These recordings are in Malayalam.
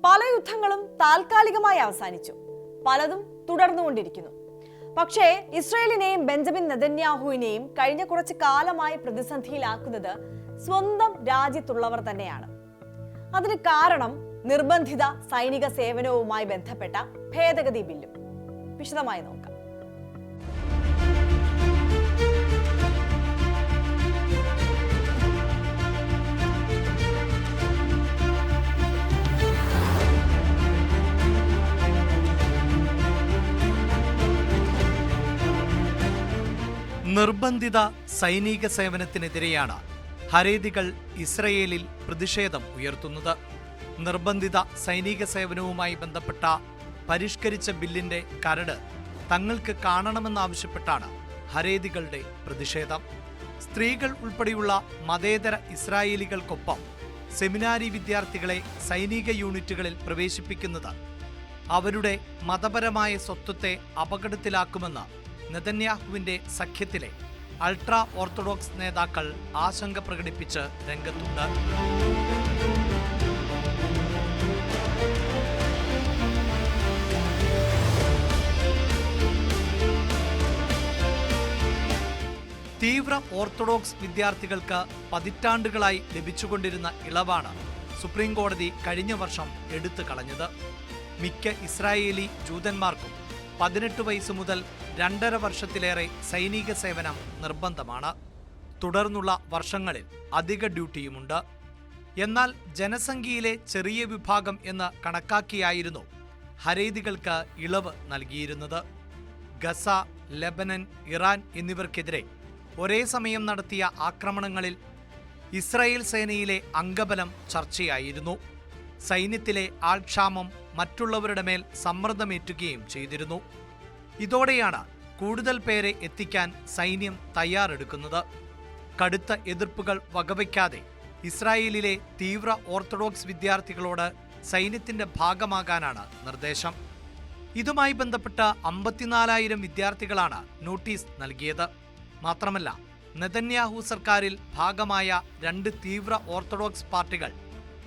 പല യുദ്ധങ്ങളും താൽക്കാലികമായി അവസാനിച്ചു, പലതും തുടർന്നുകൊണ്ടിരിക്കുന്നു. പക്ഷേ ഇസ്രായേലിനെയും ബെഞ്ചമിൻ നെതന്യാഹുവിനെയും കഴിഞ്ഞ കുറച്ച് കാലമായി പ്രതിസന്ധിയിലാക്കുന്നത് സ്വന്തം രാജ്യത്തുള്ളവർ തന്നെയാണ്. അതിന് കാരണം നിർബന്ധിത സൈനിക സേവനവുമായി ബന്ധപ്പെട്ട ഭേദഗതി ബില്ലും. വിശദമായി നോക്കാം. നിർബന്ധിത സൈനിക സേവനത്തിനെതിരെയാണ് ഹരേതികൾ ഇസ്രയേലിൽ പ്രതിഷേധം ഉയർത്തുന്നത്. നിർബന്ധിത സൈനിക സേവനവുമായി ബന്ധപ്പെട്ട പരിഷ്കരിച്ച ബില്ലിന്റെ കരട് തങ്ങൾക്ക് കാണണമെന്നാവശ്യപ്പെട്ടാണ് ഹരേതികളുടെ പ്രതിഷേധം. സ്ത്രീകൾ ഉൾപ്പെടെയുള്ള മതേതര ഇസ്രായേലികൾക്കൊപ്പം സെമിനാരി വിദ്യാർത്ഥികളെ സൈനിക യൂണിറ്റുകളിൽ പ്രവേശിപ്പിക്കുന്നത് അവരുടെ മതപരമായ സ്വത്വത്തെ അപകടത്തിലാക്കുമെന്ന് നെതന്യാഹുവിന്റെ സഖ്യത്തിലെ അൾട്രാ ഓർത്തഡോക്സ് നേതാക്കൾ ആശങ്ക പ്രകടിപ്പിച്ച് രംഗത്തുണ്ട്. തീവ്ര ഓർത്തഡോക്സ് വിദ്യാർത്ഥികൾക്ക് പതിറ്റാണ്ടുകളായി ലഭിച്ചുകൊണ്ടിരുന്ന ഇളവാണ് സുപ്രീം കോടതി കഴിഞ്ഞ വർഷം എടുത്തു കളഞ്ഞത്. മിക്ക ഇസ്രായേലി ജൂതന്മാർക്കും 18 വയസ്സ് മുതൽ 2.5 വർഷത്തിലേറെ സൈനിക സേവനം നിർബന്ധമാണ്. തുടർന്നുള്ള വർഷങ്ങളിൽ അധിക ഡ്യൂട്ടിയുമുണ്ട്. എന്നാൽ ജനസംഖ്യയിലെ ചെറിയ വിഭാഗം എന്ന് കണക്കാക്കിയായിരുന്നു ഹരേതികൾക്ക് ഇളവ് നൽകിയിരുന്നത്. ഗസ, ലെബനൻ, ഇറാൻ എന്നിവർക്കെതിരെ ഒരേ സമയം നടത്തിയ ആക്രമണങ്ങളിൽ ഇസ്രായേൽ സേനയിലെ അംഗബലം ചർച്ചയായിരുന്നു. സൈന്യത്തിലെ ആൾക്ഷാമം മറ്റുള്ളവരുടെ മേൽ സമ്മർദ്ദമേറ്റുകയും ചെയ്തിരുന്നു. ഇതോടെയാണ് കൂടുതൽ പേരെ എത്തിക്കാൻ സൈന്യം തയ്യാറെടുക്കുന്നത്. കടുത്ത എതിർപ്പുകൾ വകവയ്ക്കാതെ ഇസ്രായേലിലെ തീവ്ര ഓർത്തഡോക്സ് വിദ്യാർത്ഥികളോട് സൈന്യത്തിന്റെ ഭാഗമാകാനാണ് നിർദ്ദേശം. ഇതുമായി ബന്ധപ്പെട്ട് 54,000 വിദ്യാർത്ഥികളാണ് നോട്ടീസ് നൽകിയത്. മാത്രമല്ല, നെതന്യാഹു സർക്കാരിൽ ഭാഗമായ 2 തീവ്ര ഓർത്തഡോക്സ് പാർട്ടികൾ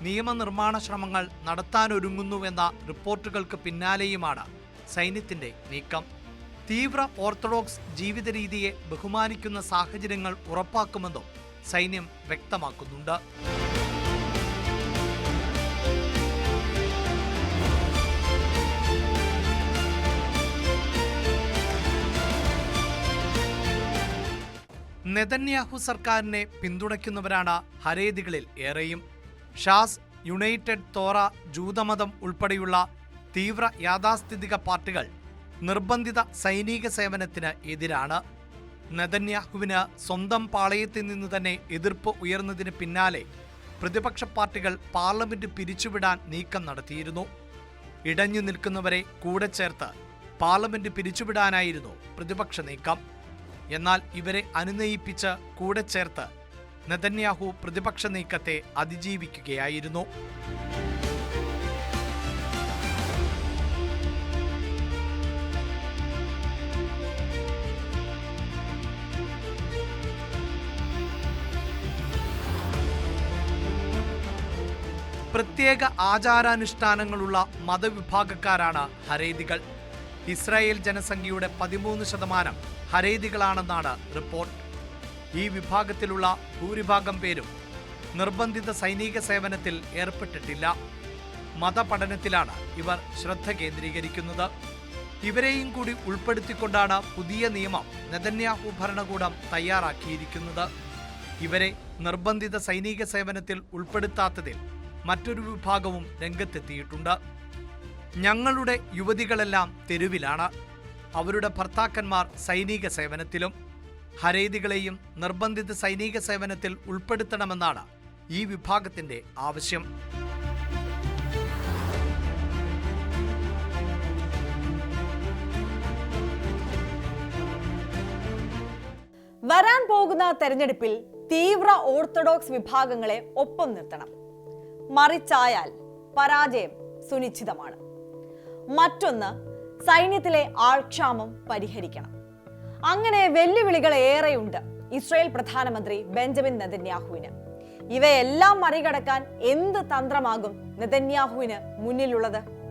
നിയമനിർമ്മാണ ശ്രമങ്ങൾ നടത്താനൊരുങ്ങുന്നുവെന്ന റിപ്പോർട്ടുകൾക്ക് പിന്നാലെയുമാണ് സൈന്യത്തിന്റെ നീക്കം. തീവ്ര ഓർത്തഡോക്സ് ജീവിത രീതിയെ ബഹുമാനിക്കുന്ന സാഹചര്യങ്ങൾ ഉറപ്പാക്കുമെന്നും സൈന്യം വ്യക്തമാക്കുന്നുണ്ട്. നെതന്യാഹു സർക്കാരിനെ പിന്തുണയ്ക്കുന്നവരാണ് ഹരേതികളിൽ ഏറെയും. ഷാസ്, യുണൈറ്റഡ് തോറ, ജൂതമതം ഉൾപ്പെടെയുള്ള തീവ്ര യാഥാസ്ഥിതിക പാർട്ടികൾ നിർബന്ധിത സൈനിക സേവനത്തിന് എതിരാണ്. നെതന്യാഹുവിന് സ്വന്തം പാളയത്തിൽ നിന്ന് തന്നെ എതിർപ്പ് ഉയർന്നതിന് പിന്നാലെ പ്രതിപക്ഷ പാർട്ടികൾ പാർലമെന്റ് പിരിച്ചുവിടാൻ നീക്കം നടത്തിയിരുന്നു. ഇടഞ്ഞു നിൽക്കുന്നവരെ കൂടെ ചേർത്ത് പാർലമെന്റ് പിരിച്ചുവിടാനായിരുന്നു പ്രതിപക്ഷ നീക്കം. എന്നാൽ ഇവരെ അനുനയിപ്പിച്ച് കൂടെ ചേർത്ത് നെതന്യാഹു പ്രതിപക്ഷ നീക്കത്തെ അതിജീവിക്കുകയായിരുന്നു. പ്രത്യേക ആചാരാനുഷ്ഠാനങ്ങളുള്ള മതവിഭാഗക്കാരാണ് ഹരേതികൾ. ഇസ്രായേൽ ജനസംഖ്യയുടെ 13% ഹരേതികളാണെന്നാണ് റിപ്പോർട്ട്. ഈ വിഭാഗത്തിലുള്ള ഭൂരിഭാഗം പേരും നിർബന്ധിത സൈനിക സേവനത്തിൽ ഏർപ്പെട്ടിട്ടില്ല. മതപഠനത്തിലാണ് ഇവർ ശ്രദ്ധ കേന്ദ്രീകരിക്കുന്നത്. ഇവരെയും കൂടി ഉൾപ്പെടുത്തിക്കൊണ്ടാണ് പുതിയ നിയമം നെതന്യാഹു ഭരണകൂടം തയ്യാറാക്കിയിരിക്കുന്നത്. ഇവരെ നിർബന്ധിത സൈനിക സേവനത്തിൽ ഉൾപ്പെടുത്താത്തതിൽ മറ്റൊരു വിഭാഗവും രംഗത്തെത്തിയിട്ടുണ്ട്. ഞങ്ങളുടെ യുവതികളെല്ലാം തെരുവിലാണ്, അവരുടെ ഭർത്താക്കന്മാർ സൈനിക സേവനത്തിലും. ഹരേതികളെയും നിർബന്ധിത സൈനിക സേവനത്തിൽ ഉൾപ്പെടുത്തണമെന്നാണ് ഈ വിഭാഗത്തിന്റെ ആവശ്യം. വരാൻ പോകുന്ന തെരഞ്ഞെടുപ്പിൽ തീവ്ര ഓർത്തഡോക്സ് വിഭാഗങ്ങളെ ഒപ്പം നിർത്തണം. മറിച്ചായാൽ പരാജയം സുനിശ്ചിതമാണ്. മറ്റൊന്ന്, സൈന്യത്തിലെ ആൾക്ഷാമം പരിഹരിക്കണം. അങ്ങനെ വെല്ലുവിളികൾ ഏറെയുണ്ട് ഇസ്രായേൽ പ്രധാനമന്ത്രി ബെഞ്ചമിൻ നെതന്യാഹുവിന്. ഇവയെല്ലാം മറികടക്കാൻ എന്ത് തന്ത്രമാകും നെതന്യാഹുവിന് മുന്നിലുള്ളത്?